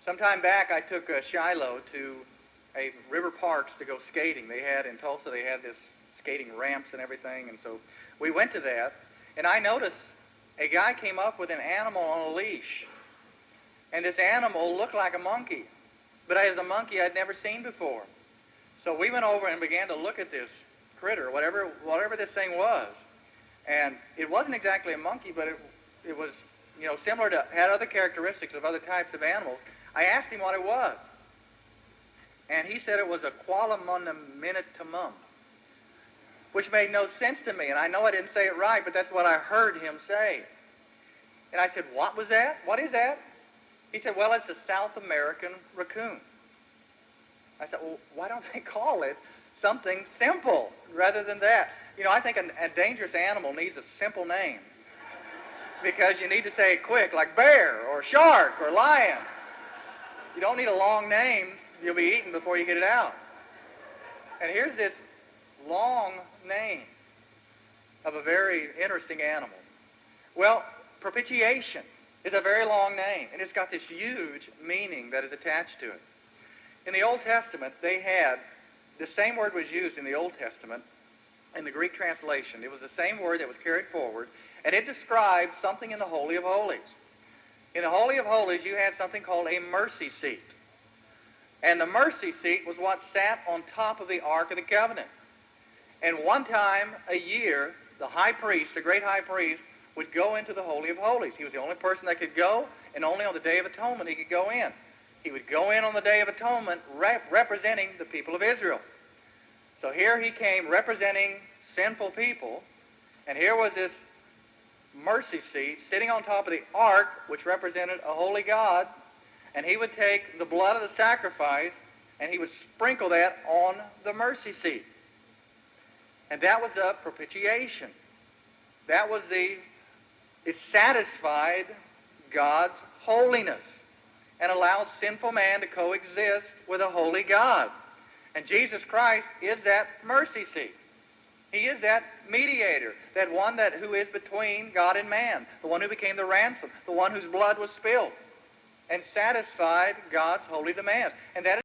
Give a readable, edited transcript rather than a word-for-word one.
Some time back, I took Shiloh to a River Parks to go skating. They had in Tulsa, they had this skating ramps and everything, and so we went to that, and I noticed a guy came up with an animal on a leash, and this animal looked like a monkey, but as a monkey I'd never seen before. So we went over and began to look at this critter, whatever this thing was, and it wasn't exactly a monkey, but it was, similar to, had other characteristics of other types of animals. I asked him what it was, and he said it was a Qualamuniminitumum, which made no sense to me, and I know I didn't say it right, but that's what I heard him say. And I said, what was that? What is that? He said, well, it's a South American raccoon. I said, well, why don't they call it something simple rather than that? I think a dangerous animal needs a simple name, because you need to say it quick, like bear or shark or lion. You don't need a long name. You'll be eaten before you get it out. And here's this long name of a very interesting animal. Well, propitiation is a very long name, and it's got this huge meaning that is attached to it. In the Old Testament, they had, the same word was used in the Old Testament in the Greek translation. It was the same word that was carried forward, and it described something in the Holy of Holies. In the Holy of Holies, you had something called a mercy seat. And the mercy seat was what sat on top of the Ark of the Covenant. And one time a year, the high priest, the great high priest, would go into the Holy of Holies. He was the only person that could go, and only on the Day of Atonement he could go in. He would go in on the Day of Atonement representing the people of Israel. So here he came representing sinful people, and here was this mercy seat sitting on top of the ark, which represented a holy God, and he would take the blood of the sacrifice and he would sprinkle that on the mercy seat. And that was a propitiation. That was it satisfied God's holiness and allowed sinful man to coexist with a holy God. And Jesus Christ is that mercy seat. He is that mediator, that one who is between God and man, the one who became the ransom, the one whose blood was spilled and satisfied God's holy demands. And that is